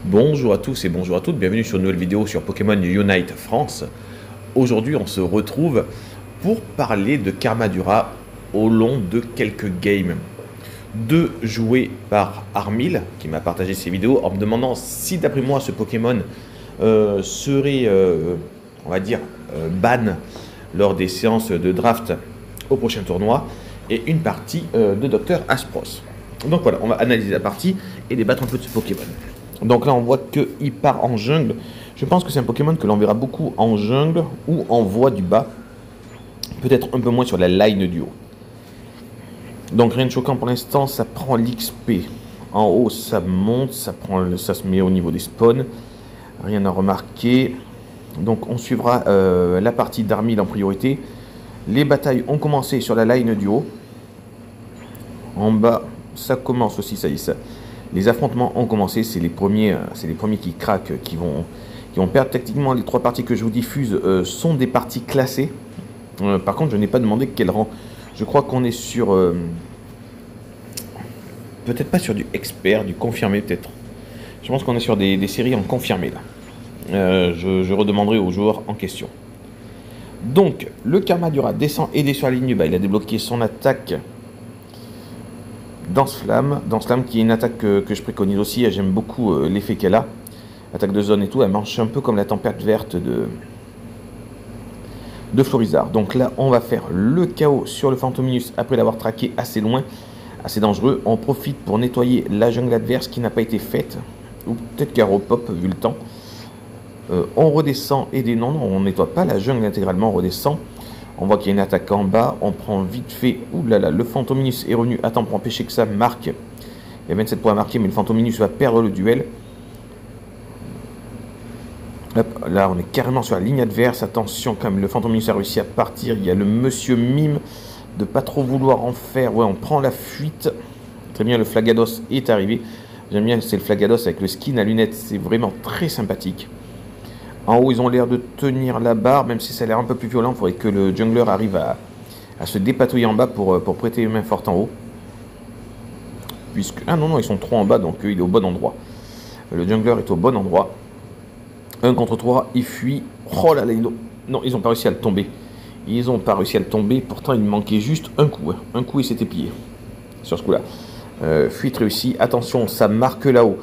Bonjour à tous et bonjour à toutes, bienvenue sur une nouvelle vidéo sur Pokémon Unite France. Aujourd'hui on se retrouve pour parler de Karmadura au long de quelques games. Deux joués par Armil, qui m'a partagé ces vidéos en me demandant si d'après moi ce Pokémon serait, on va dire, ban lors des séances de draft au prochain tournoi, et une partie de Dr Aspros. Donc voilà, on va analyser la partie et débattre un peu de ce Pokémon. Donc là on voit qu'il part en jungle. Je pense que c'est un Pokémon que l'on verra beaucoup en jungle ou en voie du bas. Peut-être un peu moins sur la line du haut. Donc rien de choquant pour l'instant, ça prend l'XP. En haut ça monte, ça se met au niveau des spawns. Rien à remarquer. Donc on suivra la partie d'Armil en priorité. Les batailles ont commencé sur la line du haut. En bas ça commence aussi, ça y est, ça. Les affrontements ont commencé, c'est les premiers qui craquent, qui vont perdre. Techniquement, les trois parties que je vous diffuse sont des parties classées. Par contre, je n'ai pas demandé quel rang. Je crois qu'on est sur... peut-être pas sur du expert, du confirmé peut-être. Je pense qu'on est sur des séries en confirmé là. Je redemanderai aux joueurs en question. Donc, le Karmadura descend aidé sur la ligne du bas. Il a débloqué son attaque Danse-Flamme, qui est une attaque que je préconise aussi. J'aime beaucoup l'effet qu'elle a. Attaque de zone et tout, elle marche un peu comme la tempête verte de Florizard. Donc là, on va faire le KO sur le Fantominus après l'avoir traqué assez loin, assez dangereux. On profite pour nettoyer la jungle adverse qui n'a pas été faite, ou peut-être qu'elle repop vu le temps. On redescend et des non, on nettoie pas la jungle intégralement, on redescend. On voit qu'il y a une attaque en bas, on prend vite fait, oulala, le Fantominus est revenu à temps pour empêcher que ça marque. Il y a 27 points à marquer, mais le Fantominus va perdre le duel. Hop, là on est carrément sur la ligne adverse, attention quand même, le Fantominus a réussi à partir. Il y a le monsieur Mime de pas trop vouloir en faire, ouais on prend la fuite. Très bien, le Flagados est arrivé. J'aime bien, c'est le Flagados avec le skin à lunettes, c'est vraiment très sympathique. En haut, ils ont l'air de tenir la barre, même si ça a l'air un peu plus violent. Il faudrait que le jungler arrive à se dépatouiller en bas pour prêter une main forte en haut. Ah non, ils sont trois en bas, donc il est au bon endroit. Le jungler est au bon endroit. 1 contre 3, il fuit. Oh là là, non, ils n'ont pas réussi à le tomber. Ils n'ont pas réussi à le tomber, pourtant il manquait juste un coup. Hein. Un coup, il s'était plié sur ce coup-là. Fuite réussie. Attention, ça marque là-haut.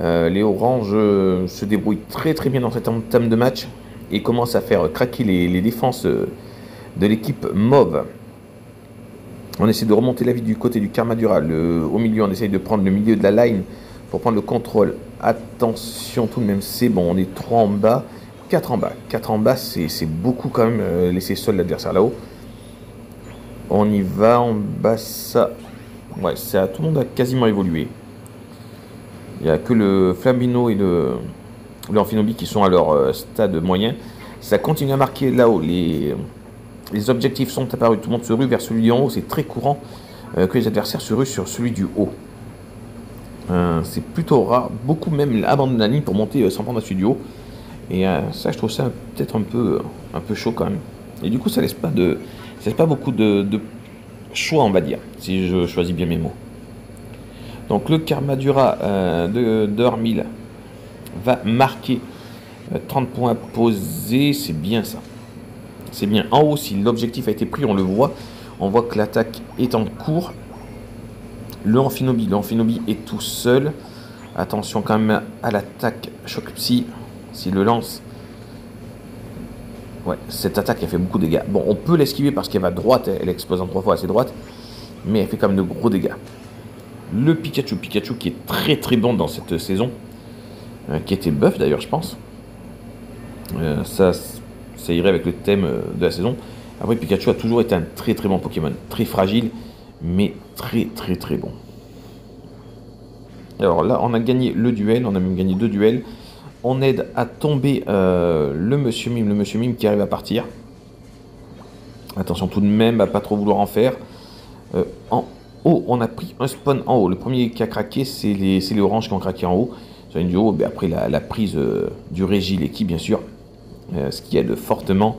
Les oranges se débrouillent très très bien dans cette entame de match et commencent à faire craquer les défenses de l'équipe mauve. On essaie de remonter la vie du côté du Karmadura. Au milieu, on essaye de prendre le milieu de la line pour prendre le contrôle. Attention tout de même, c'est bon, on est 3 en bas, 4 en bas. 4 en bas, c'est beaucoup quand même laisser seul l'adversaire là-haut. On y va, en bas ça... Ouais, tout le monde a quasiment évolué. Il n'y a que le Flambino et le Amphinobi qui sont à leur stade moyen. Ça continue à marquer là-haut. Les objectifs sont apparus. Tout le monde se rue vers celui du haut. C'est très courant que les adversaires se ruent sur celui du haut. C'est plutôt rare. Beaucoup même abandonnent la ligne pour monter sans prendre à celui du haut. Et ça, je trouve ça peut-être un peu chaud quand même. Et du coup, ça laisse pas beaucoup de choix, on va dire, si je choisis bien mes mots. Donc le Karmadura de Armil va marquer 30 points posés, c'est bien ça. C'est bien. En haut, si l'objectif a été pris, on le voit. On voit que l'attaque est en cours. Le Amphinobi est tout seul. Attention quand même à l'attaque Choc Psy, s'il le lance. Ouais, cette attaque, elle fait beaucoup de dégâts. Bon, on peut l'esquiver parce qu'elle va droite, elle explose en 3 fois à ses droites. Mais elle fait quand même de gros dégâts. Le Pikachu qui est très très bon dans cette saison, qui était buff d'ailleurs je pense. Ça irait avec le thème de la saison. Après Pikachu a toujours été un très très bon Pokémon, très fragile, mais très très très bon. Alors là on a gagné le duel, on a même gagné 2 duels. On aide à tomber le Monsieur Mime qui arrive à partir. Attention tout de même à pas trop vouloir en faire. Oh, on a pris un spawn en haut. Le premier qui a craqué, c'est les oranges qui ont craqué en haut. Sur une du haut, ben après la prise du Régile qui bien sûr, ce qui aide fortement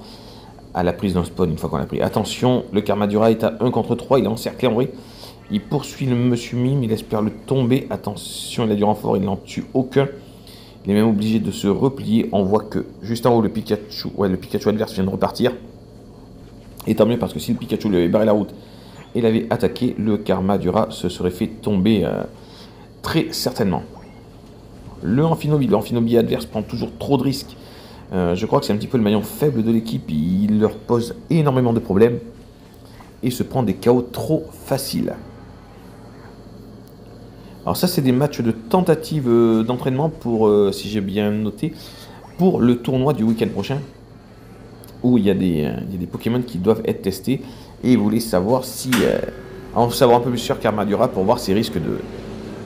à la prise d'un spawn une fois qu'on l'a pris. Attention, le Karmadura est à 1 contre 3, il est encerclé en vrai. Il poursuit le Monsieur Mime, il espère le tomber. Attention, il a du renfort, il n'en tue aucun. Il est même obligé de se replier. On voit que juste en haut, le Pikachu adverse vient de repartir. Et tant mieux parce que si le Pikachu lui avait barré la route et l'avait attaqué, le Karmadura se serait fait tomber très certainement. Le Amphinobi adverse prend toujours trop de risques. Je crois que c'est un petit peu le maillon faible de l'équipe. Il leur pose énormément de problèmes et se prend des KO trop faciles. Alors ça, c'est des matchs de tentative d'entraînement pour, si j'ai bien noté, pour le tournoi du week-end prochain, où il y a des Pokémon qui doivent être testés. Et vous voulez savoir si, en savoir un peu plus sur Karmadura pour voir ses risques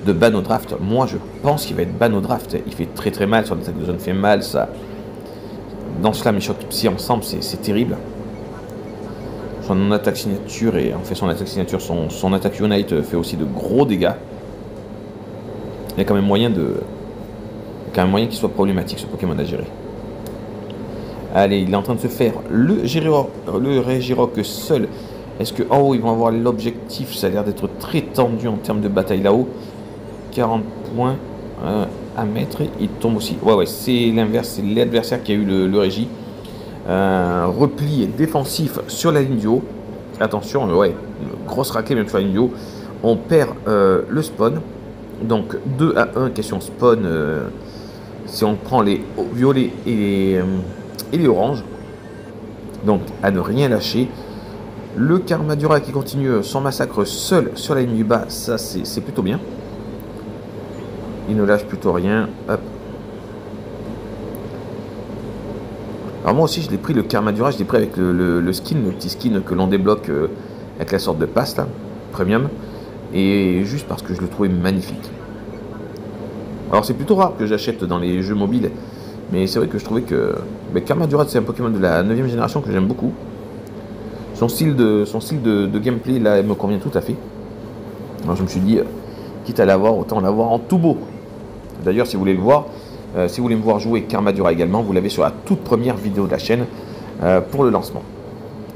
de ban au draft. Moi, je pense qu'il va être ban au draft. Il fait très très mal, son attaque de zone fait mal, ça. Dans cela, mes chocs psy ensemble, c'est terrible. Son attaque signature, et en fait son attaque signature, son attaque Unite fait aussi de gros dégâts. Il y a quand même moyen qu'il soit problématique, ce Pokémon à gérer. Allez, il est en train de se faire le Regirock seul. Est-ce qu'en haut, ils vont avoir l'objectif? Ça a l'air d'être très tendu en termes de bataille là-haut. 40 points à mettre. Il tombe aussi. Ouais, c'est l'inverse. C'est l'adversaire qui a eu le Régi. Repli défensif sur la ligne du haut. Attention, une grosse raclée même sur la ligne du haut. On perd le spawn. Donc 2 à 1 question spawn si on prend les violets et les oranges. Donc à ne rien lâcher. Le Karmadura qui continue son massacre seul sur la ligne du bas, ça c'est plutôt bien. Il ne lâche plutôt rien. Hop. Alors moi aussi je l'ai pris le Karmadura, je l'ai pris avec le skin, le petit skin que l'on débloque avec la sorte de passe là, premium. Et juste parce que je le trouvais magnifique. Alors c'est plutôt rare que j'achète dans les jeux mobiles, mais c'est vrai que je trouvais que Karmadura, c'est un Pokémon de la 9ème génération que j'aime beaucoup. Son style de gameplay là me convient tout à fait. Alors je me suis dit, quitte à l'avoir, autant l'avoir en tout beau. D'ailleurs si vous voulez le voir, si vous voulez me voir jouer Karmadura également, vous l'avez sur la toute première vidéo de la chaîne pour le lancement.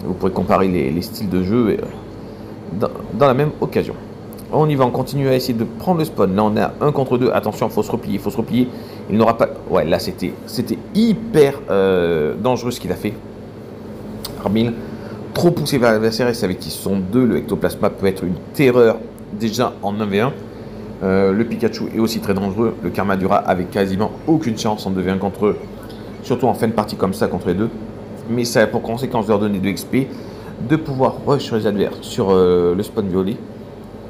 Vous pourrez comparer les styles de jeu dans la même occasion. On y va, on continue à essayer de prendre le spawn. Là, on a 1 contre 2. Attention, il faut se replier, Il n'aura pas... Ouais, là, c'était hyper dangereux ce qu'il a fait. Armil, trop poussé vers l'adversaire. Il savait qu'ils sont deux. Le Ectoplasma peut être une terreur déjà en 1v1. Le Pikachu est aussi très dangereux. Le Karmadura avait quasiment aucune chance en 2v1 contre eux. Surtout en fin de partie comme ça contre les deux. Mais ça a pour conséquence de leur donner de XP, de pouvoir rush sur les adversaires sur le spawn violet.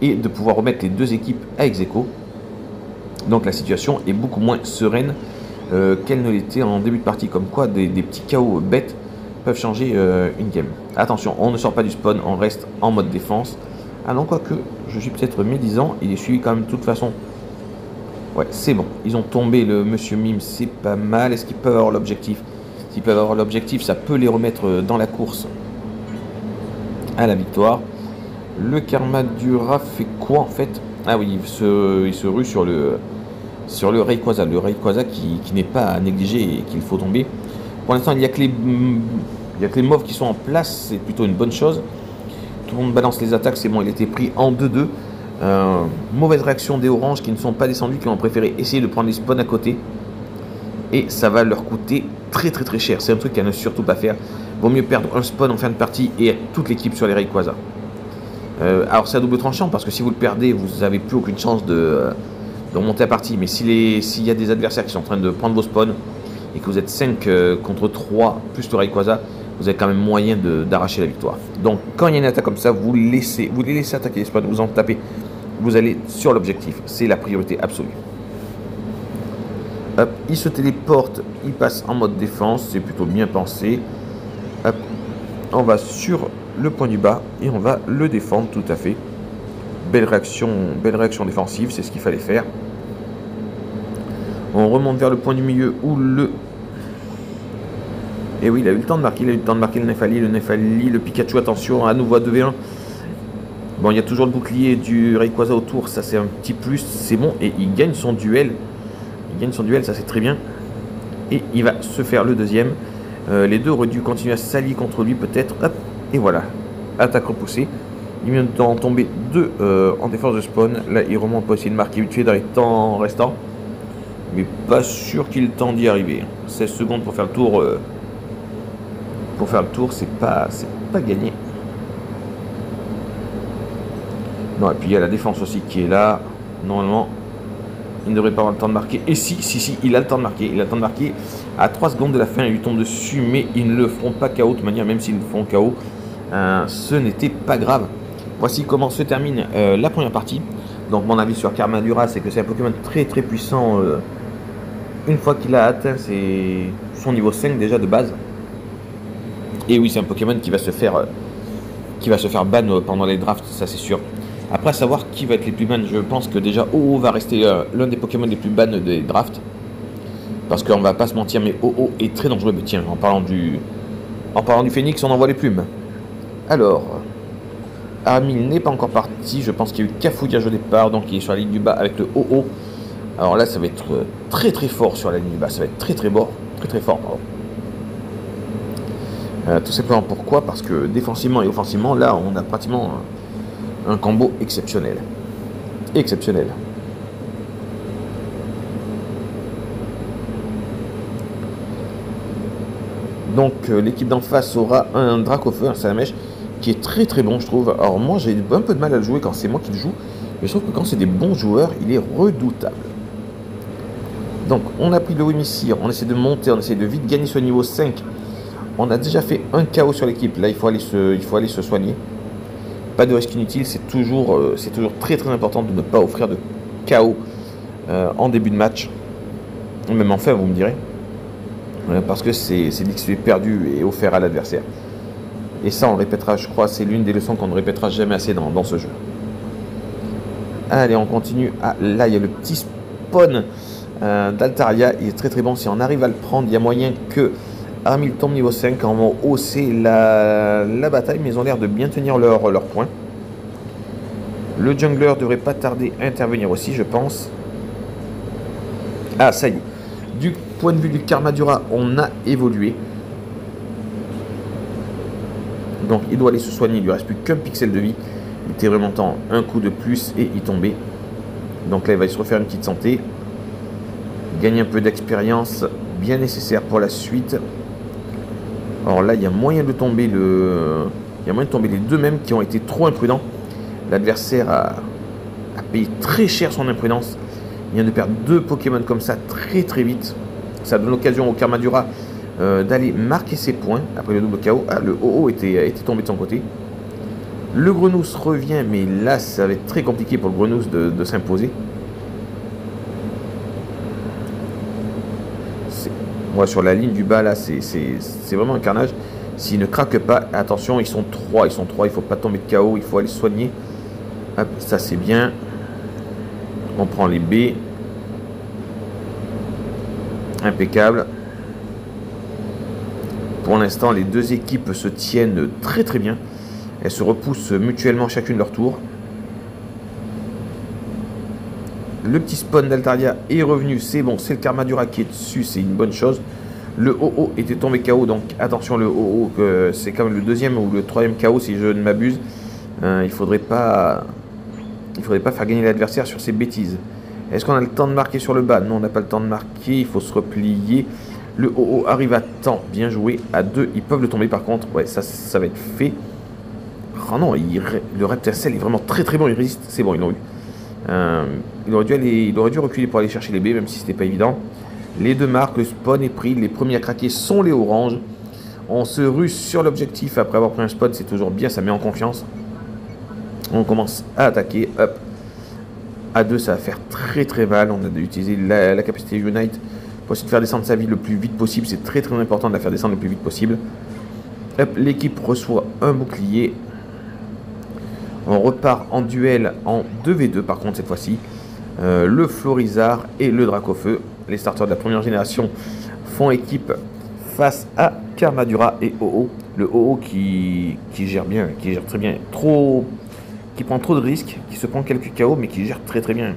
Et de pouvoir remettre les deux équipes à ex-aequo. Donc la situation est beaucoup moins sereine qu'elle ne l'était en début de partie. Comme quoi des petits KO bêtes peuvent changer une game. Attention, on ne sort pas du spawn, on reste en mode défense. Ah non, quoique, je suis peut-être médisant, il est suivi quand même de toute façon. Ouais, c'est bon, ils ont tombé le Monsieur Mime, c'est pas mal. Est-ce qu'ils peuvent avoir l'objectif? S'ils peuvent avoir l'objectif, ça peut les remettre dans la course à la victoire. Le Karmadura fait quoi en fait? Ah oui, il se rue sur le Rayquaza. Le Rayquaza qui n'est pas à négliger et qu'il faut tomber. Pour l'instant, il n'y a que les mauves qui sont en place. C'est plutôt une bonne chose. Tout le monde balance les attaques. C'est bon, il était pris en 2-2. Mauvaise réaction des oranges qui ne sont pas descendus, qui ont préféré essayer de prendre les spawns à côté. Et ça va leur coûter très très très cher. C'est un truc à ne surtout pas faire. Vaut mieux perdre un spawn en fin de partie et toute l'équipe sur les Rayquaza. Alors c'est à double tranchant parce que si vous le perdez, vous n'avez plus aucune chance de remonter la partie. Mais s'il y a des adversaires qui sont en train de prendre vos spawns et que vous êtes 5 contre 3 plus le Rayquaza, vous avez quand même moyen d'arracher la victoire. Donc quand il y a une attaque comme ça, vous les laissez attaquer les spawns, vous en tapez, vous allez sur l'objectif. C'est la priorité absolue. Hop, il se téléporte, il passe en mode défense, c'est plutôt bien pensé. Hop, on va sur le point du bas et on va le défendre tout à fait. Belle réaction défensive, c'est ce qu'il fallait faire. On remonte vers le point du milieu où le... Et oui, il a eu le temps de marquer, le Nefali, le Pikachu, attention, à nouveau à 2v1. Bon, il y a toujours le bouclier du Rayquaza autour, ça c'est un petit plus, c'est bon, et il gagne son duel. Ça c'est très bien. Et il va se faire le deuxième. Les deux auraient dû continuer à s'allier contre lui peut-être. Hop, et voilà. Attaque repoussée. Il vient d'en tomber 2 en défense de spawn. Là, il remonte pour essayer de marquer vite fait dans les temps restants. Mais pas sûr qu'il ait le temps d'y arriver. 16 secondes pour faire le tour. C'est pas gagné. Non, et puis il y a la défense aussi qui est là. Normalement, il ne devrait pas avoir le temps de marquer. Et si, il a le temps de marquer. Il a le temps de marquer à 3 secondes de la fin. Il lui tombe dessus, mais ils ne le feront pas KO. De toute manière, même s'ils le font KO, ce n'était pas grave. Voici comment se termine la première partie. Donc mon avis sur Karmadura, c'est que c'est un Pokémon très très puissant. Une fois qu'il a atteint son niveau 5 déjà de base. Et oui, c'est un Pokémon qui va se faire ban pendant les drafts, ça c'est sûr. Après, à savoir qui va être les plus ban, je pense que déjà OO va rester l'un des Pokémon les plus ban des drafts. Parce qu'on va pas se mentir, mais OO est très dangereux. Mais tiens, en parlant du Phénix, on envoie les plumes. Alors, Armil n'est pas encore parti. Je pense qu'il y a eu cafouillage au départ, donc il est sur la ligne du bas avec le OO. Alors là, ça va être très très fort sur la ligne du bas. Ça va être très très fort. Tout simplement pourquoi? Parce que défensivement et offensivement, là, on a pratiquement un combo exceptionnel. Donc l'équipe d'en face aura un Dracofeu, un Salamèche, qui est très très bon, je trouve. Alors moi, j'ai un peu de mal à le jouer quand c'est moi qui le joue, mais je trouve que quand c'est des bons joueurs, il est redoutable. Donc on a pris le Wimissir, on essaie de monter, on essaie de vite gagner ce niveau 5. On a déjà fait un KO sur l'équipe, là il faut aller se soigner. Pas de risque inutile, c'est toujours très très important de ne pas offrir de KO en début de match. Même en fin, vous me direz. Parce que c'est l'XP perdu et offert à l'adversaire. Et ça on le répétera, je crois, c'est l'une des leçons qu'on ne répétera jamais assez dans ce jeu. Allez, on continue. Ah, là il y a le petit spawn d'Altaria, il est très très bon. Si on arrive à le prendre, il y a moyen que Armil tombe niveau 5, en vont hausser la bataille, mais ils ont l'air de bien tenir leur point. Le jungler devrait pas tarder à intervenir aussi, je pense. Ah, ça y est. Du point de vue du Karmadura, on a évolué. Donc il doit aller se soigner, il lui reste plus qu'un pixel de vie. Il était vraiment temps, un coup de plus et il tombait. Donc là il va se refaire une petite santé. Gagner un peu d'expérience, bien nécessaire pour la suite. Alors là il y a moyen de tomber les deux mêmes qui ont été trop imprudents. L'adversaire a payé très cher son imprudence. Il vient de perdre deux Pokémon comme ça très très vite. Ça donne l'occasion au Karmadura d'aller marquer ses points après le double KO. Ah, le OO était tombé de son côté. Le Grenousse revient, mais là ça va être très compliqué pour le Grenousse de s'imposer. Moi sur la ligne du bas là, c'est vraiment un carnage. S'ils ne craquent pas, attention, ils sont trois, il ne faut pas tomber de KO, il faut aller soigner. Hop, ça c'est bien. On prend les B. Impeccable. Pour l'instant, les deux équipes se tiennent très très bien. Elles se repoussent mutuellement chacune leur tour. Le petit spawn d'Altaria est revenu, c'est bon, c'est le Karmadura qui est dessus, c'est une bonne chose. Le OO était tombé KO, donc attention, le OO, c'est quand même le deuxième ou le troisième KO si je ne m'abuse. Il faudrait pas faire gagner l'adversaire sur ces bêtises. Est-ce qu'on a le temps de marquer sur le bas? Non, on n'a pas le temps de marquer, il faut se replier. Le OO arrive à temps, bien joué. À 2, ils peuvent le tomber par contre. Ouais, ça va être fait. Oh non, le Reptincelle est vraiment très très bon, il résiste. C'est bon, ils l'ont eu. Il aurait dû reculer pour aller chercher les B, même si c'était pas évident. Les deux marques, le spawn est pris. Les premiers à craquer sont les oranges. On se rue sur l'objectif après avoir pris un spawn, c'est toujours bien, ça met en confiance. On commence à attaquer. Hop. À 2, ça va faire très très mal. On a utilisé la capacité Unite pour essayer de faire descendre sa vie le plus vite possible. C'est très très important de la faire descendre le plus vite possible. Hop, l'équipe reçoit un bouclier. On repart en duel en 2v2 par contre cette fois-ci. Le Florizard et le Dracofeu. Les starters de la première génération font équipe face à Karmadura et OO. Le OO qui gère bien, qui gère très bien. Qui prend trop de risques, qui se prend quelques KO mais qui gère très très bien.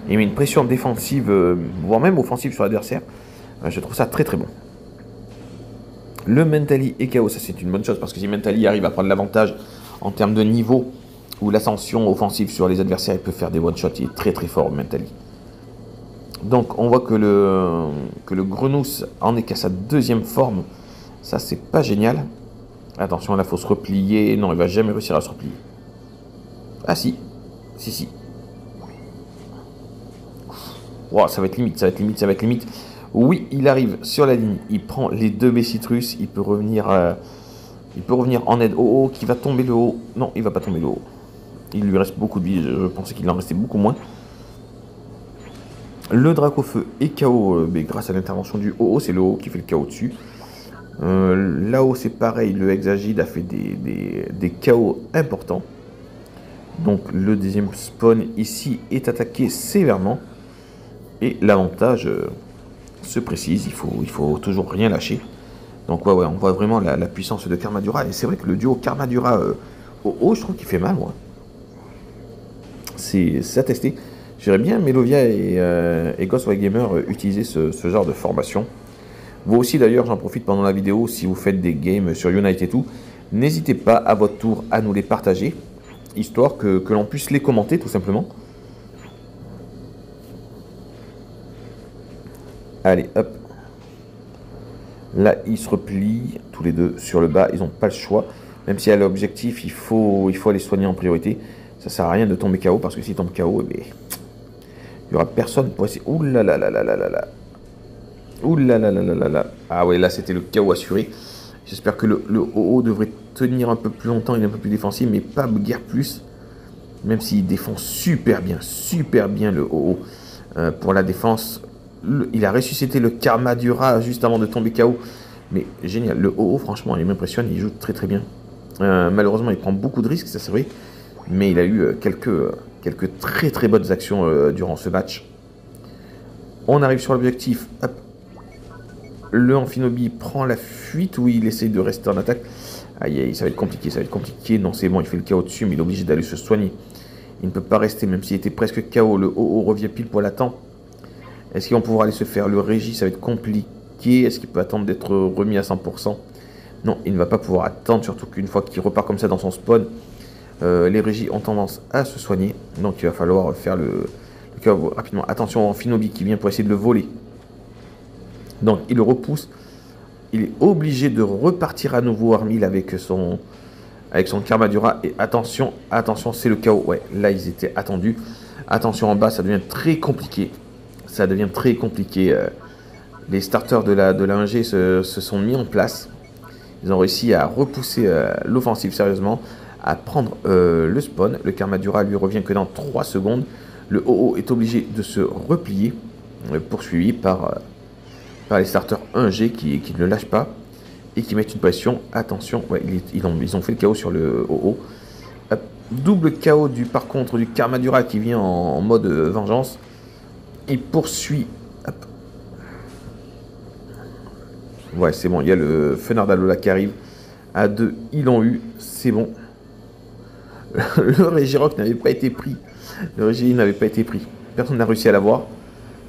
Il met une pression défensive, voire même offensive sur l'adversaire. Je trouve ça très très bon. Le Mentally est KO, ça c'est une bonne chose parce que si Mentally arrive à prendre l'avantage en termes de niveau ou l'ascension offensive sur les adversaires, il peut faire des one-shots. Il est très très fort, Mentally. Donc on voit que le Grenousse en est qu'à sa deuxième forme. Ça, c'est pas génial. Attention, là, il faut se replier. Non, il va jamais réussir à se replier. Ah si. Si. Wow, ça va être limite, ça va être limite, ça va être limite. Oui, il arrive sur la ligne. Il prend les deux Bessitrus. Il peut revenir en aide au haut, qui va tomber le haut. Non, il va pas tomber le haut. Il lui reste beaucoup de vie. Je pensais qu'il en restait beaucoup moins. Le Dracofeu est KO mais grâce à l'intervention du haut. C'est le haut qui fait le KO dessus. Là-haut, c'est pareil. Le Hexagide a fait des KO importants. Donc, le deuxième spawn ici est attaqué sévèrement. Et l'avantage se précise. Il faut toujours rien lâcher. Donc, ouais, on voit vraiment la puissance de Karmadura. Et c'est vrai que le duo Karmadura au haut, je trouve qu'il fait mal, moi. C'est à tester. J'aimerais bien Melovia et Ghostwire Gamer utiliser ce genre de formation. Vous aussi d'ailleurs, j'en profite pendant la vidéo, si vous faites des games sur Unite et tout, n'hésitez pas à votre tour à nous les partager, histoire que l'on puisse les commenter tout simplement. Allez, hop. Là, ils se replient tous les deux sur le bas, ils n'ont pas le choix. Même si à l'objectif, il faut aller soigner en priorité. Ça sert à rien de tomber KO, parce que s'il tombe KO, eh bien, il n'y aura personne pour essayer. Ouh là là là là là là là. Ouh là là là là là là. Ah ouais, là c'était le KO assuré. J'espère que le OO devrait tenir un peu plus longtemps, il est un peu plus défensif, mais pas guère plus. Même s'il défend super bien le OO. Pour la défense, il a ressuscité le Karmadura juste avant de tomber KO. Mais génial, le OO franchement il m'impressionne, il joue très bien. Malheureusement il prend beaucoup de risques, ça c'est vrai. Mais il a eu quelques très bonnes actions durant ce match. On arrive sur l'objectif. Hop. Le Amphinobi prend la fuite ou il essaye de rester en attaque. Aïe, ça va être compliqué. Non, c'est bon, il fait le KO dessus, mais il est obligé d'aller se soigner. Il ne peut pas rester, même s'il était presque KO. Le OO revient pile poil à temps. Est-ce qu'ils vont pouvoir aller se faire le Régie? Ça va être compliqué. Est-ce qu'il peut attendre d'être remis à 100%? Non, il ne va pas pouvoir attendre, surtout qu'une fois qu'il repart comme ça dans son spawn, les Régis ont tendance à se soigner. Donc il va falloir faire le KO rapidement. Attention, Amphinobi qui vient pour essayer de le voler. Donc il le repousse. Il est obligé de repartir à nouveau Armil avec son Karmadura. Et attention, c'est le KO. Ouais, là ils étaient attendus. Attention en bas, ça devient très compliqué. Les starters de la 1G se sont mis en place. Ils ont réussi à repousser l'offensive sérieusement, à prendre le spawn. Le Karmadura lui revient que dans 3 secondes. Le OO est obligé de se replier, poursuivi par les starters 1G qui ne le lâchent pas et qui mettent une pression. Attention, ouais, ils ont fait le KO sur le OO. Hop, double KO par contre du Karmadura qui vient en mode vengeance. Il poursuit. Hop. Ouais, c'est bon, il y a le Fenardalola qui arrive. À 2, ils l'ont eu, c'est bon. Le Regirock n'avait pas été pris. Personne n'a réussi à l'avoir.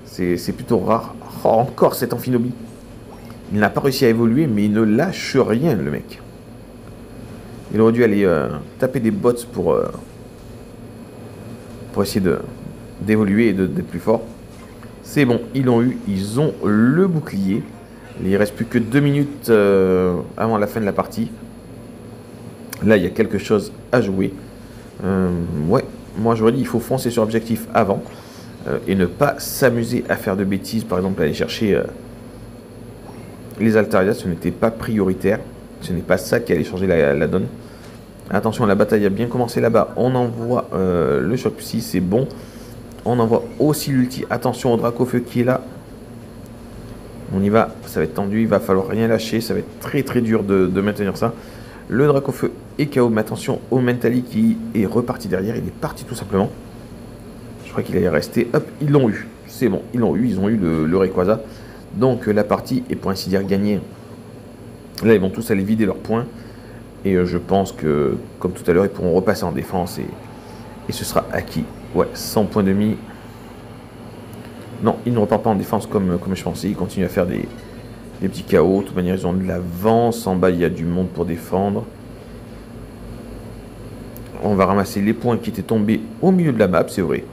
C'est plutôt rare. Oh, encore cet Amphinobi. Il n'a pas réussi à évoluer, mais il ne lâche rien, le mec. Il aurait dû aller taper des bots pour essayer d'évoluer et d'être plus fort. C'est bon, ils l'ont eu. Ils ont le bouclier. Il ne reste plus que 2 minutes avant la fin de la partie. Là, il y a quelque chose à jouer. Ouais, moi j'aurais dit il faut foncer sur l'objectif avant. Et ne pas s'amuser à faire de bêtises, par exemple aller chercher les Altarias, ce n'était pas prioritaire, ce n'est pas ça qui allait changer la donne. Attention, la bataille a bien commencé là-bas, on envoie le choc psy, c'est bon, on envoie aussi l'ulti, attention au Dracofeu qui est là, on y va, ça va être tendu, il va falloir rien lâcher, ça va être très dur de maintenir ça. Le Dracofeu est KO, mais attention au Mentali qui est reparti derrière, il est parti tout simplement. Je crois qu'il allait rester. Hop, ils l'ont eu. C'est bon, ils l'ont eu. Ils ont eu le Rayquaza. Donc la partie est pour ainsi dire gagnée. Là, ils vont tous aller vider leurs points. Et je pense que, comme tout à l'heure, ils pourront repasser en défense. Et ce sera acquis. Ouais, 100 points demi. Non, ils ne repartent pas en défense comme je pensais. Ils continuent à faire des petits KO. De toute manière, ils ont de l'avance. En bas, il y a du monde pour défendre. On va ramasser les points qui étaient tombés au milieu de la map, c'est vrai.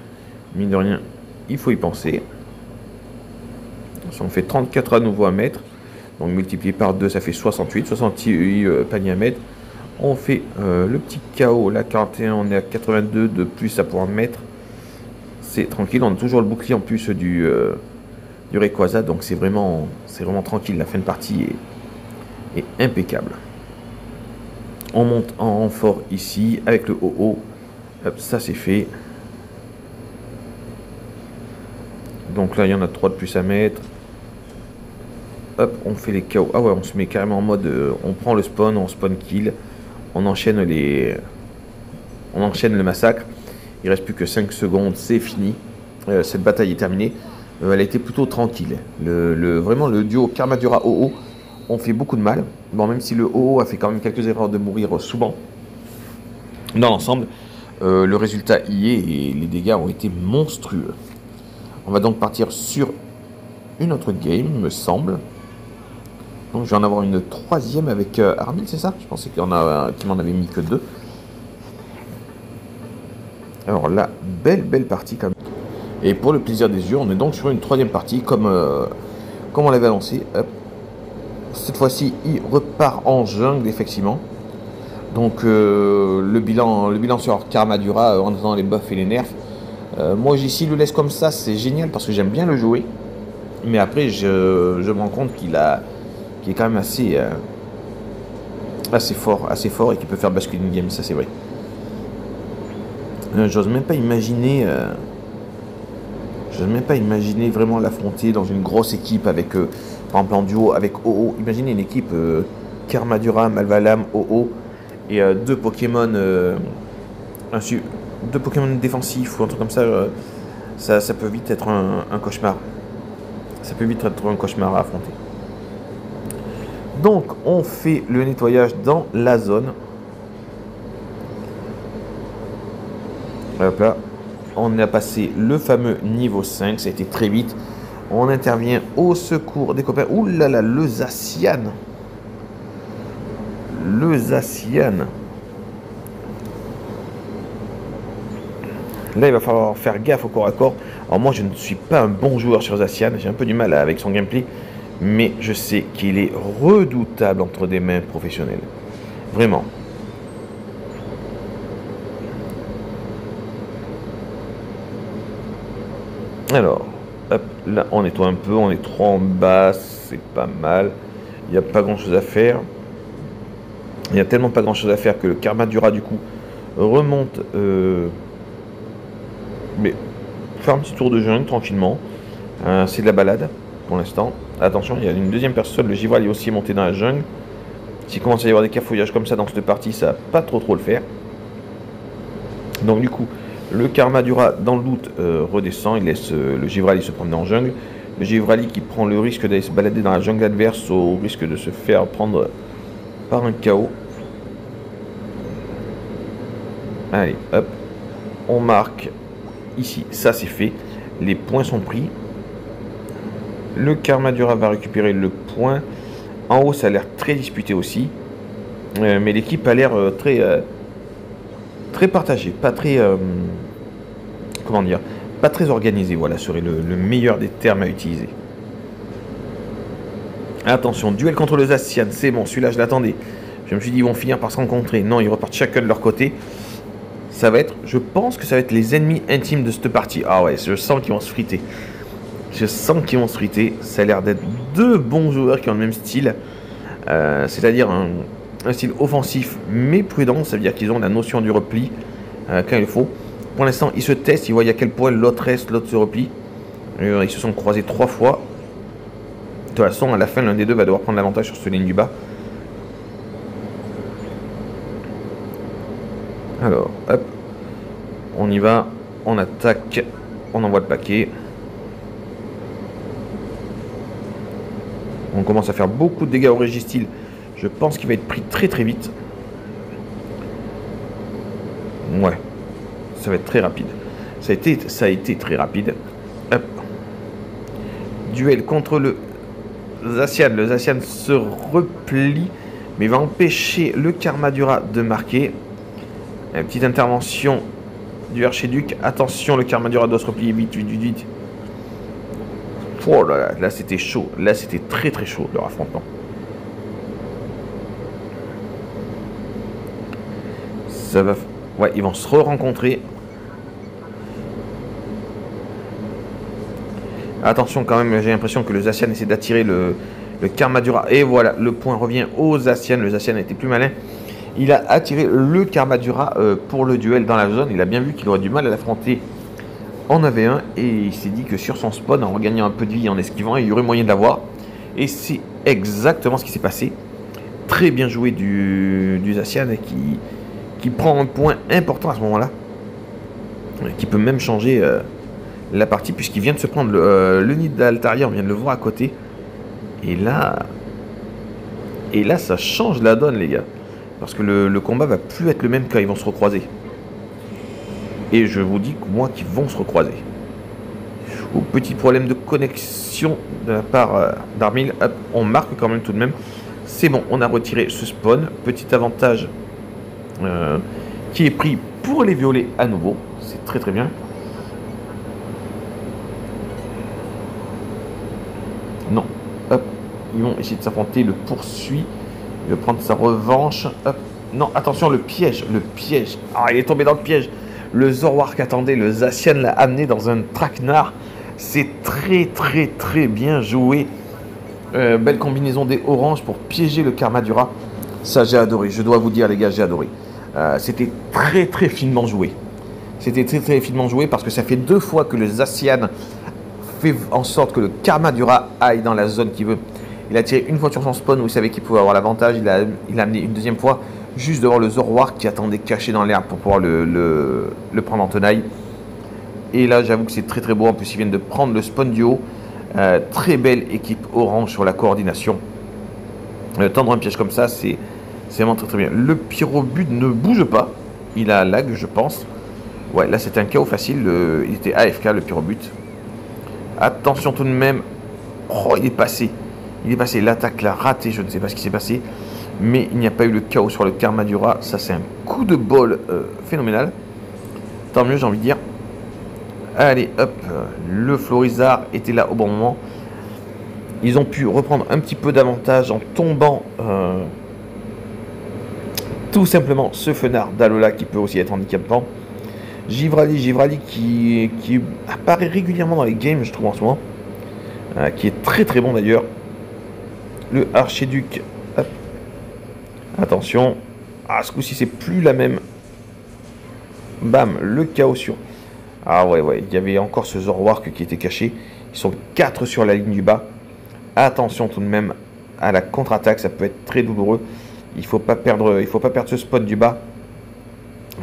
Mine de rien, il faut y penser. On fait 34 à nouveau à mettre. Donc multiplié par 2, ça fait 68. 68 paniers à mettre. On fait le petit KO, là 41, on est à 82 de plus à pouvoir mettre. C'est tranquille, on a toujours le bouclier en plus du Rayquaza, donc c'est vraiment tranquille. La fin de partie est impeccable. On monte en renfort ici avec le OO. Hop, ça c'est fait. Donc là il y en a 3 de plus à mettre. Hop, on fait les KO. Ah ouais, on se met carrément en mode on prend le spawn, on spawn kill. On enchaîne le massacre. Il reste plus que 5 secondes, c'est fini. Cette bataille est terminée. Elle a été plutôt tranquille. Vraiment le duo Karmadura OO ont fait beaucoup de mal. Bon, même si le OO a fait quand même quelques erreurs de mourir souvent. Dans l'ensemble, le résultat y est et les dégâts ont été monstrueux. On va donc partir sur une autre game, me semble. Donc je vais en avoir une troisième avec Armil, c'est ça? Je pensais qu'il m'en avait mis que 2. Alors là, belle partie quand même. Et pour le plaisir des yeux, on est donc sur une troisième partie comme on l'avait annoncé. Hop. Cette fois-ci, il repart en jungle, effectivement. Donc le bilan sur Karmadura en attendant les buffs et les nerfs. Moi, ici, le laisse comme ça, c'est génial parce que j'aime bien le jouer. Mais après, je me rends compte qu'il est quand même assez fort et qu'il peut faire basculer une game, ça c'est vrai. J'ose même pas imaginer vraiment l'affronter dans une grosse équipe avec, par exemple en duo avec OO. Imaginez une équipe Karmadura, Malvalam, OO et deux Pokémon défensifs ou un truc comme ça. Ça peut vite être un cauchemar. Ça peut vite être un cauchemar à affronter. Donc on fait le nettoyage dans la zone. Hop là. On a passé le fameux niveau 5, ça a été très vite. On intervient au secours des copains. Ouh là là, le Zacian. Le Zacian. Là, il va falloir faire gaffe au corps à corps. Alors moi, je ne suis pas un bon joueur sur Zacian. J'ai un peu du mal avec son gameplay. Mais je sais qu'il est redoutable entre des mains professionnelles. Vraiment. Alors, hop, là on nettoie un peu, on est 3 en bas, c'est pas mal. Il n'y a pas grand chose à faire. Il n'y a tellement pas grand chose à faire que le Karmadura du coup remonte. Mais faire un petit tour de jungle tranquillement. C'est de la balade pour l'instant. Attention, il y a une deuxième personne, le Givrali aussi est monté dans la jungle. S'il commence à y avoir des cafouillages comme ça dans cette partie, ça va pas trop le faire. Donc du coup, le Karmadura, dans le doute, redescend. Il laisse le Givrali se promener en jungle. Le Givrali qui prend le risque d'aller se balader dans la jungle adverse au risque de se faire prendre par un KO. Allez, hop. On marque ici. Ça, c'est fait. Les points sont pris. Le Karmadura va récupérer le point. En haut, ça a l'air très disputé aussi. Mais l'équipe a l'air très partagée. Pas très... comment dire, pas très organisé, voilà, serait le meilleur des termes à utiliser. Attention, duel contre le Zacian, c'est bon, celui-là je l'attendais. Je me suis dit, ils vont finir par se rencontrer. Non, ils repartent chacun de leur côté. Ça va être, je pense que ça va être les ennemis intimes de cette partie. Ah ouais, je sens qu'ils vont se friter. Je sens qu'ils vont se friter. Ça a l'air d'être deux bons joueurs qui ont le même style. C'est-à-dire un style offensif mais prudent. Ça veut dire qu'ils ont la notion du repli quand il faut. Pour l'instant, ils se testent, ils voient à quel point l'autre reste, l'autre se replie. Ils se sont croisés 3 fois. De toute façon, à la fin, l'un des deux va devoir prendre l'avantage sur cette ligne du bas. Alors, hop. On y va. On attaque. On envoie le paquet. On commence à faire beaucoup de dégâts au Registeel. Je pense qu'il va être pris très vite. Ouais. Ça va être très rapide. Ça a été très rapide. Hop. Duel contre le Zacian. Le Zacian se replie, mais va empêcher le Karmadura de marquer. Une petite intervention du Archiduc. Attention, le Karmadura doit se replier vite. Oh là là, là c'était chaud. Là c'était très très chaud leur affrontement. Ça va... Ouais, ils vont se re-rencontrer. Attention quand même, j'ai l'impression que le Zacian essaie d'attirer le Karmadura. Et voilà, le point revient au Zacian. Le Zacian a été plus malin. Il a attiré le Karmadura pour le duel dans la zone. Il a bien vu qu'il aurait du mal à l'affronter en AV1. Et il s'est dit que sur son spawn, en regagnant un peu de vie, en esquivant, il y aurait moyen de l'avoir. Et c'est exactement ce qui s'est passé. Très bien joué du Zacian qui prend un point important à ce moment-là. Qui peut même changer la partie puisqu'il vient de se prendre le nid d'Altaria. On vient de le voir à côté. Et là, ça change la donne, les gars. Parce que le combat va plus être le même quand ils vont se recroiser. Et je vous dis que moi qu'ils vont se recroiser. Au petit problème de connexion de la part d'Armil. On marque quand même tout de même. C'est bon, on a retiré ce spawn. Petit avantage qui est pris pour les violer à nouveau. C'est très très bien. Non. Hop. Ils vont essayer de s'affronter. Le poursuit. Il va prendre sa revanche. Hop. Non, attention, le piège. Le piège. Ah, il est tombé dans le piège. Le Zoroark attendait. Le Zacian l'a amené dans un traquenard. C'est très très très bien joué. Belle combinaison des oranges pour piéger le Karmadura. Ça, j'ai adoré. Je dois vous dire, les gars, j'ai adoré. C'était très très finement joué. C'était très très finement joué parce que ça fait 2 fois que le Zacian fait en sorte que le Karmadura aille dans la zone qu'il veut. Il a tiré une fois sur son spawn où il savait qu'il pouvait avoir l'avantage. Il a amené une deuxième fois juste devant le Zoroark qui attendait caché dans l'herbe pour pouvoir le prendre en tenaille. Et là, j'avoue que c'est très très beau. En plus, ils viennent de prendre le spawn du haut. Très belle équipe orange sur la coordination. Tendre un piège comme ça, c'est vraiment très très bien. Le pyrobut ne bouge pas. Il a lag, je pense. Ouais, là c'était un KO facile. Il était AFK, le pyrobut. Attention tout de même. Oh, il est passé. Il est passé. L'attaque l'a raté. Je ne sais pas ce qui s'est passé. Mais il n'y a pas eu le KO sur le Karmadura. Ça, c'est un coup de bol phénoménal. Tant mieux, j'ai envie de dire. Allez, hop. Le Florizard était là au bon moment. Ils ont pu reprendre un petit peu d'avantage en tombant tout simplement ce Fenard d'Alola qui peut aussi être handicapant. Givrali qui apparaît régulièrement dans les games, je trouve, en ce moment. Qui est très très bon d'ailleurs. Le Archiduc. Hop. Attention. Ah, ce coup-ci, c'est plus la même. Bam, le chaos sur. Ah ouais, il y avait encore ce Zoroark qui était caché. Ils sont 4 sur la ligne du bas. Attention tout de même à la contre-attaque, ça peut être très douloureux. Il ne faut pas perdre ce spot du bas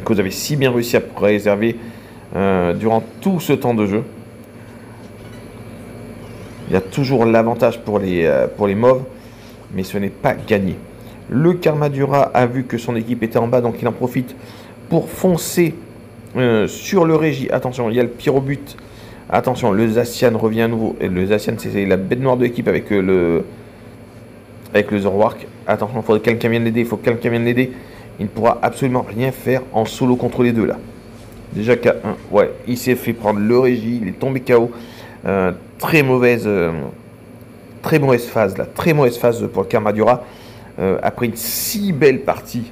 que vous avez si bien réussi à préserver durant tout ce temps de jeu. Il y a toujours l'avantage pour les mauves, mais ce n'est pas gagné. Le Karmadura a vu que son équipe était en bas, donc il en profite pour foncer sur le Régie. Attention, il y a le Pyrobut. Attention, le Zacian revient à nouveau. Et le Zacian, c'est la bête noire de l'équipe avec le Zoroark. Attention, il faudrait que quelqu'un vienne l'aider. Il faut que quelqu'un vienne l'aider. Il ne pourra absolument rien faire en solo contre les deux là. Déjà K1. Ouais, il s'est fait prendre le Régie. Il est tombé KO. Très mauvaise phase là. Très mauvaise phase pour le Karmadura. Après une si belle partie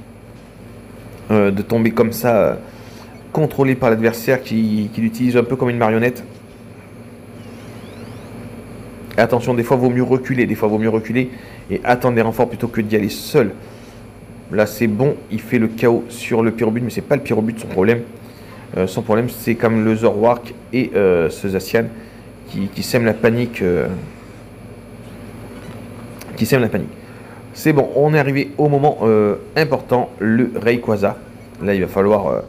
de tomber comme ça, contrôlé par l'adversaire qui l'utilise un peu comme une marionnette. Attention, des fois, vaut mieux reculer. Et attendre des renforts plutôt que d'y aller seul. Là, c'est bon. Il fait le KO sur le Pyrobut, mais c'est pas le Pyrobut son problème. Son problème, c'est comme le Zoroark et ce Zacian qui sème la panique. C'est bon, on est arrivé au moment important, le Rayquaza. Là, il va falloir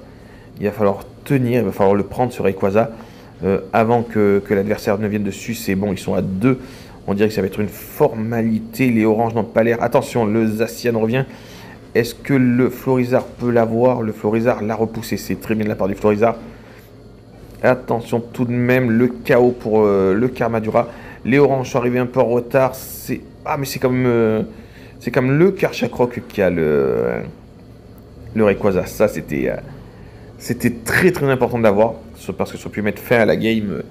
tenir, il va falloir le prendre, ce Rayquaza. Avant que l'adversaire ne vienne dessus. C'est bon, ils sont à 2. On dirait que ça va être une formalité. Les oranges n'ont pas l'air. Attention, le Zacian revient. Est-ce que le Florizard peut l'avoir? Le Florizard l'a repoussé. C'est très bien de la part du Florizard. Attention tout de même, le KO pour le Karmadura. Les oranges sont arrivés un peu en retard. Mais c'est comme le Karchakroc qui a le Rayquaza. Ça, c'était très très important de l'avoir, parce que ça aurait pu mettre fin à la game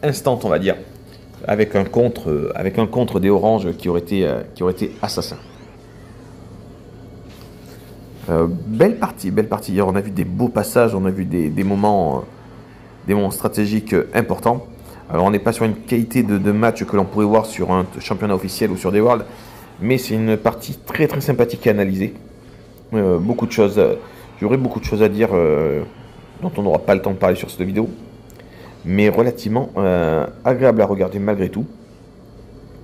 instant, on va dire. avec un contre des oranges qui aurait été assassin. Belle partie. Hier, on a vu des beaux passages, on a vu des moments stratégiques importants. Alors, on n'est pas sur une qualité de match que l'on pourrait voir sur un championnat officiel ou sur des Worlds, mais c'est une partie très très sympathique à analyser. Beaucoup de choses, j'aurais beaucoup de choses à dire dont on n'aura pas le temps de parler sur cette vidéo, mais relativement agréable à regarder malgré tout.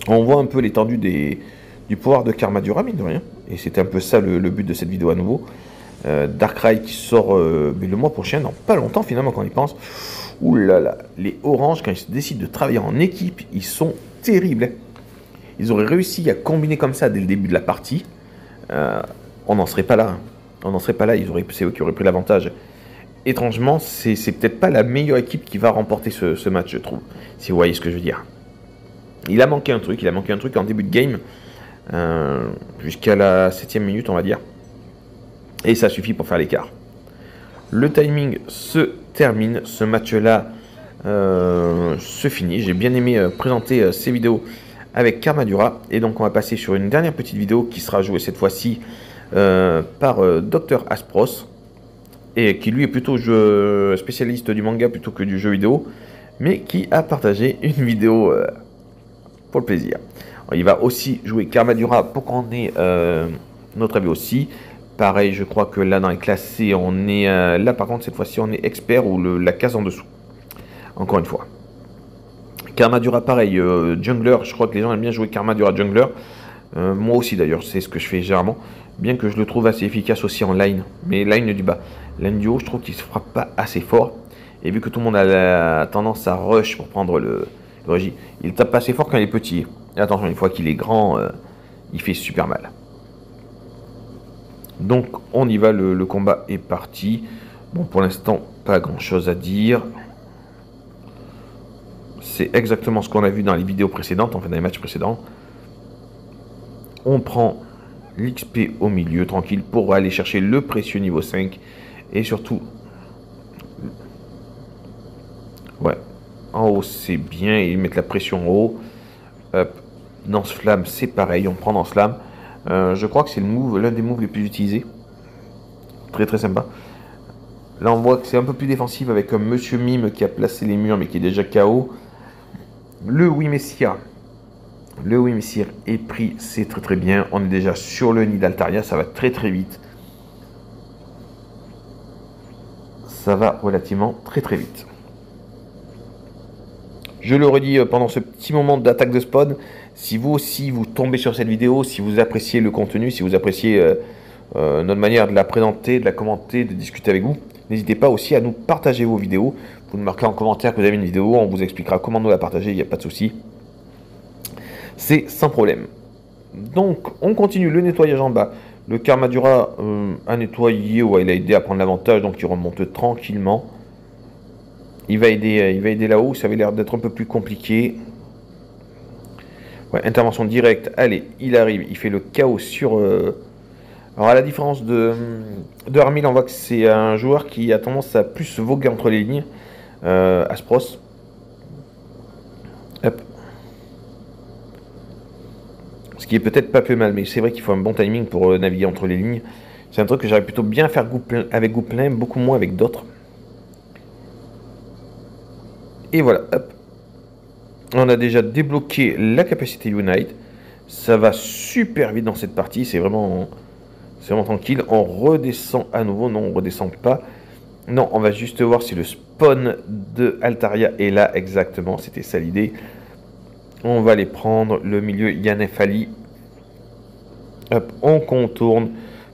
On voit un peu l'étendue du pouvoir de Karmadura, mine de rien, et c'était un peu ça le but de cette vidéo à nouveau. Darkrai qui sort le mois prochain, dans pas longtemps finalement quand on y pense. Ouh là là, les oranges, quand ils décident de travailler en équipe, ils sont terribles. Ils auraient réussi à combiner comme ça dès le début de la partie. On n'en serait pas là. On n'en serait pas là, c'est eux qui auraient pris l'avantage. Étrangement, c'est peut-être pas la meilleure équipe qui va remporter ce match, je trouve. Si vous voyez ce que je veux dire. Il a manqué un truc en début de game. Jusqu'à la 7e minute, on va dire. Et ça suffit pour faire l'écart. Le timing se termine. Ce match-là se finit. J'ai bien aimé présenter ces vidéos avec Karmadura. Et donc, on va passer sur une dernière petite vidéo qui sera jouée cette fois-ci par Dr Aspros. Et qui lui est plutôt spécialiste du manga plutôt que du jeu vidéo. Mais qui a partagé une vidéo pour le plaisir. Alors, il va aussi jouer Karmadura pour qu'on ait notre avis aussi. Pareil, je crois que là dans les classés, on est là par contre cette fois-ci on est expert ou la case en dessous. Encore une fois. Karmadura pareil, jungler, je crois que les gens aiment bien jouer Karmadura jungler. Moi aussi d'ailleurs, c'est ce que je fais généralement. Bien que je le trouve assez efficace aussi en line. Mais line du bas. Line du haut, je trouve qu'il ne se frappe pas assez fort. Et vu que tout le monde a la tendance à rush pour prendre le régis, il tape pas assez fort quand il est petit. Et attention, une fois qu'il est grand, il fait super mal. Donc on y va, le combat est parti. Bon, pour l'instant, pas grand chose à dire. C'est exactement ce qu'on a vu dans les vidéos précédentes, enfin dans les matchs précédents. On prend l'XP au milieu, tranquille, pour aller chercher le précieux niveau 5. Et surtout, ouais, en haut c'est bien, ils mettent la pression en haut. Hop, Danse Flamme, c'est pareil, on prend Danse Flamme. Je crois que c'est l'un des moves les plus utilisés. Très très sympa. Là on voit que c'est un peu plus défensif avec un Monsieur Mime qui a placé les murs mais qui est déjà KO. Le Wimessir est pris, c'est très très bien. On est déjà sur le nid d'Altaria, ça va très très vite. Ça va relativement très très vite. Je le redis pendant ce petit moment d'attaque de spawn, si vous aussi vous tombez sur cette vidéo, si vous appréciez le contenu, si vous appréciez notre manière de la présenter, de la commenter, de discuter avec vous, n'hésitez pas aussi à nous partager vos vidéos. Vous nous marquez en commentaire que vous avez une vidéo, on vous expliquera comment nous la partager, il n'y a pas de souci. C'est sans problème. Donc on continue le nettoyage en bas. Le Karmadura a nettoyé, ouais, il a aidé à prendre l'avantage, donc il remonte tranquillement. Il va aider là-haut, ça avait l'air d'être un peu plus compliqué. Ouais, intervention directe, allez, il arrive, il fait le chaos sur... Alors à la différence de Armil, on voit que c'est un joueur qui a tendance à plus voguer entre les lignes. Aspros. Hop. Ce qui est peut-être pas plus mal, mais c'est vrai qu'il faut un bon timing pour naviguer entre les lignes. C'est un truc que j'arrive plutôt bien à faire avec Gouplin, beaucoup moins avec d'autres. Et voilà, hop. On a déjà débloqué la capacité Unite. Ça va super vite dans cette partie, c'est vraiment tranquille. On redescend à nouveau, non, on redescend pas. Non, on va juste voir si le spawn de Altaria est là exactement, c'était ça l'idée. On va les prendre, le milieu Yanefali. Hop, on contourne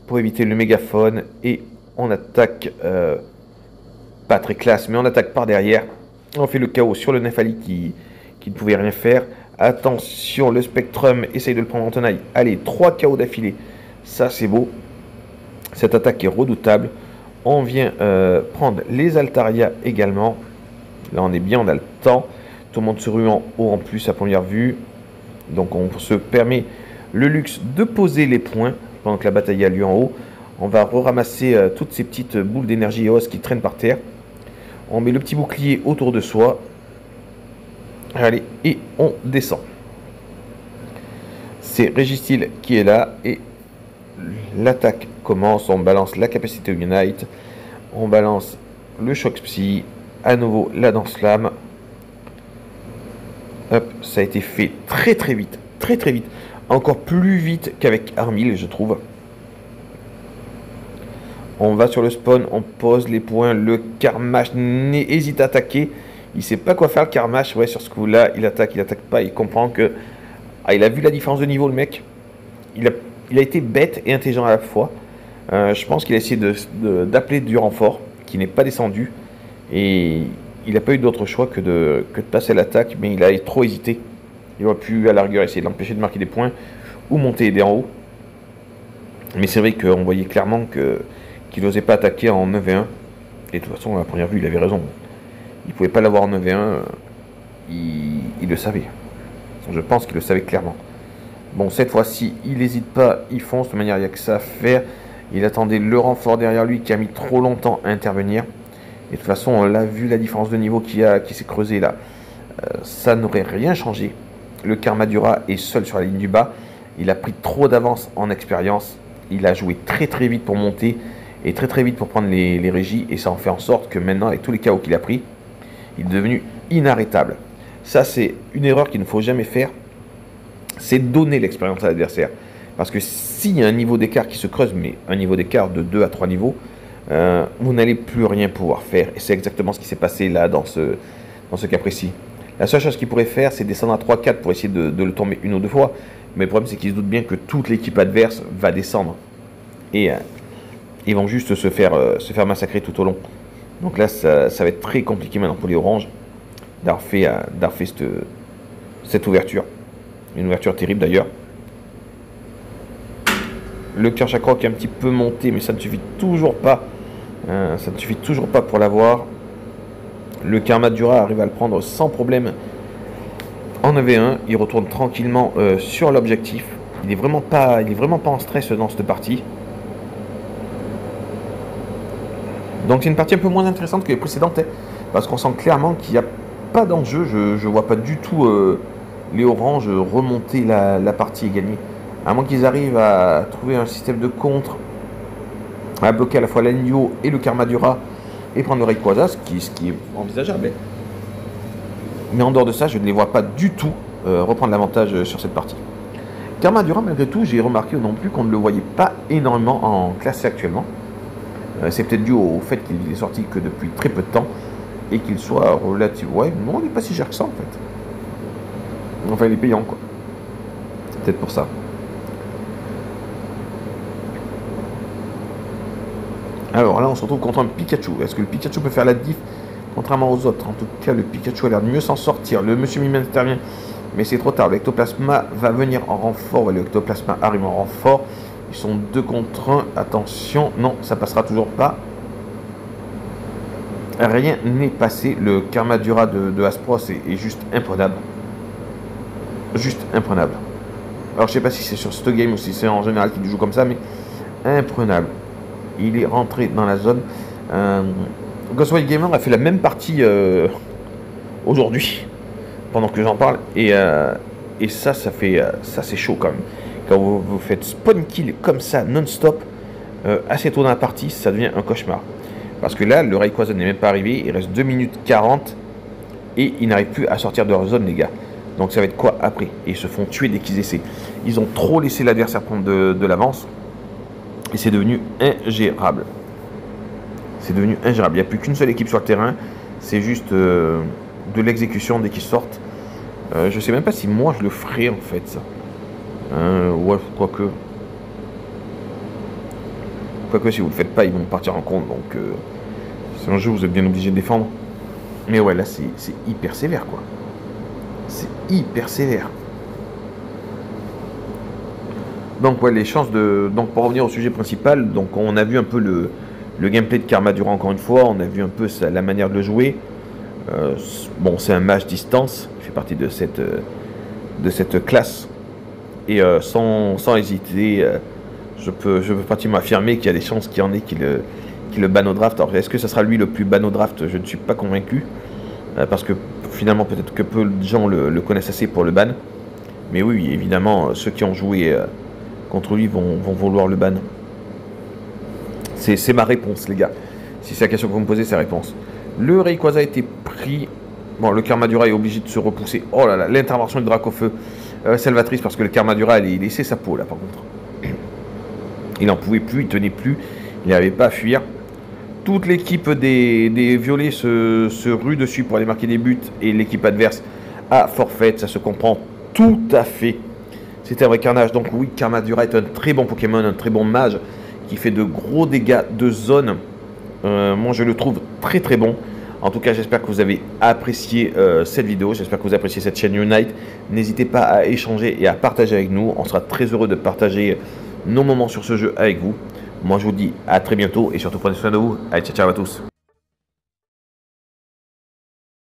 pour éviter le mégaphone et on attaque, pas très classe, mais on attaque par derrière. On fait le chaos sur le Nefali qui ne pouvait rien faire. Attention, le Spectrum essaye de le prendre en tenaille. Allez, 3 KO d'affilée. Ça, c'est beau. Cette attaque est redoutable. On vient prendre les Altaria également. Là, on est bien, on a le temps. Tout le monde se rue en haut en plus à première vue. Donc, on se permet le luxe de poser les points pendant que la bataille a lieu en haut. On va ramasser toutes ces petites boules d'énergie EOS qui traînent par terre. On met le petit bouclier autour de soi. Allez, et on descend. C'est Régistil qui est là et l'attaque commence. On balance la capacité Unite, on balance le choc psy, à nouveau la danse lame. Hop, ça a été fait très très vite, encore plus vite qu'avec Armil, je trouve. On va sur le spawn, on pose les points, le Karmash hésite à attaquer. Il sait pas quoi faire le Karmash, ouais, sur ce coup-là, il attaque pas, il comprend que... Ah, il a vu la différence de niveau, le mec. Il a été bête et intelligent à la fois. Je pense qu'il a essayé d'appeler du renfort, qui n'est pas descendu. Et il n'a pas eu d'autre choix que de passer à l'attaque, mais il a trop hésité. Il aurait pu, à la rigueur, essayer de l'empêcher de marquer des points, ou monter aider en haut. Mais c'est vrai qu'on voyait clairement qu'il n'osait pas attaquer en 9v1. Et de toute façon, à première vue, il avait raison. Il ne pouvait pas l'avoir en 9v1. Il le savait. Je pense qu'il le savait clairement. Bon, cette fois-ci, il n'hésite pas, il fonce. De toute manière, il n'y a que ça à faire. Il attendait le renfort derrière lui qui a mis trop longtemps à intervenir. Et de toute façon, on l'a vu, la différence de niveau qui s'est creusée là. Ça n'aurait rien changé. Le Karmadura est seul sur la ligne du bas. Il a pris trop d'avance en expérience. Il a joué très très vite pour monter et très très vite pour prendre les régies. Et ça en fait en sorte que maintenant, avec tous les KO qu'il a pris, il est devenu inarrêtable. Ça, c'est une erreur qu'il ne faut jamais faire. C'est donner l'expérience à l'adversaire. Parce que s'il y a un niveau d'écart qui se creuse, mais un niveau d'écart de 2 à 3 niveaux, vous n'allez plus rien pouvoir faire. Et c'est exactement ce qui s'est passé là dans ce cas précis. La seule chose qu'il pourrait faire, c'est descendre à 3-4 pour essayer de le tomber une ou deux fois. Mais le problème, c'est qu'il se doute bien que toute l'équipe adverse va descendre. Et ils vont juste se faire massacrer tout au long. Donc là, ça va être très compliqué maintenant pour les oranges d'avoir fait cette ouverture. Une ouverture terrible d'ailleurs. Le Kershakra qui est un petit peu monté, mais ça ne suffit toujours pas. Ça ne suffit toujours pas pour l'avoir. Le Karmadura arrive à le prendre sans problème en 9v1. Il retourne tranquillement sur l'objectif. Il est vraiment pas en stress dans cette partie. Donc c'est une partie un peu moins intéressante que les précédentes, hein, parce qu'on sent clairement qu'il n'y a pas d'enjeu. Je vois pas du tout les oranges remonter la partie et gagner. À moins qu'ils arrivent à trouver un système de contre, à bloquer à la fois l'Agneau et le Karmadura et prendre le Rayquaza, ce qui est envisageable. Mais en dehors de ça, je ne les vois pas du tout reprendre l'avantage sur cette partie. Karmadura, malgré tout, j'ai remarqué non plus qu'on ne le voyait pas énormément en classé actuellement. C'est peut-être dû au fait qu'il est sorti que depuis très peu de temps et qu'il soit relativement... Ouais, non, il n'est pas si cher que ça en fait. Enfin, il est payant quoi. C'est peut-être pour ça. Alors là, on se retrouve contre un Pikachu. Est-ce que le Pikachu peut faire la diff contrairement aux autres? En tout cas, le Pikachu a l'air de mieux s'en sortir. Le Monsieur Mime intervient, mais c'est trop tard. Le Ectoplasma va venir en renfort. Le Ectoplasma arrive en renfort. Ils sont 2 contre 1. Attention, non, ça passera toujours pas. Rien n'est passé. Le Karmadura de Aspros est juste imprenable. Juste imprenable. Alors, je sais pas si c'est sur ce game ou si c'est en général qu'il joue comme ça, mais imprenable. Il est rentré dans la zone. Ghostwire Gamer a fait la même partie aujourd'hui, pendant que j'en parle. Et ça c'est chaud quand même. Quand vous faites spawn kill comme ça, non-stop, assez tôt dans la partie, ça devient un cauchemar. Parce que là, le Rayquaza n'est même pas arrivé. Il reste 2 minutes 40. Et ils n'arrivent plus à sortir de leur zone, les gars. Donc ça va être quoi après? Et ils se font tuer dès qu'ils essaient. Ils ont trop laissé l'adversaire prendre de l'avance. Et c'est devenu ingérable. C'est devenu ingérable. Il n'y a plus qu'une seule équipe sur le terrain. C'est juste de l'exécution dès qu'ils sortent. Je ne sais même pas si moi je le ferai en fait ça. Ouais, quoique. Quoique si vous ne le faites pas, ils vont partir en compte. Donc c'est un jeu où vous êtes bien obligé de défendre. Mais ouais, là c'est hyper sévère quoi. C'est hyper sévère. Donc ouais, les chances de... Donc pour revenir au sujet principal, donc on a vu un peu le gameplay de Karmadura encore une fois, on a vu un peu la manière de le jouer. Bon, c'est un match distance, il fait partie de cette classe. Et sans hésiter, je peux pratiquement affirmer qu'il y a des chances qu'il y en ait qui le banne au draft. Alors est-ce que ça sera lui le plus ban au draft? Je ne suis pas convaincu. Parce que finalement, peut-être que peu de gens le connaissent assez pour le ban. Mais oui, évidemment, ceux qui ont joué contre lui vont vouloir le ban. C'est ma réponse, les gars. Si c'est la question que vous me posez, c'est la réponse. Le Rayquaza a été pris. Bon, le Karmadura est obligé de se repousser. Oh là là, l'intervention de Dracofeu. Salvatrice, parce que le Karmadura, il laissait sa peau, là, par contre. Il n'en pouvait plus, il tenait plus. Il n'avait pas à fuir. Toute l'équipe des violets se rue dessus pour aller marquer des buts. Et l'équipe adverse a forfait. Ça se comprend tout à fait. C'était un vrai carnage. Donc oui, Karmadura est un très bon Pokémon, un très bon mage qui fait de gros dégâts de zone. Moi, je le trouve très très bon. En tout cas, j'espère que vous avez apprécié cette vidéo. J'espère que vous appréciez cette chaîne Unite. N'hésitez pas à échanger et à partager avec nous. On sera très heureux de partager nos moments sur ce jeu avec vous. Moi, je vous dis à très bientôt et surtout prenez soin de vous. Allez, ciao, ciao à tous.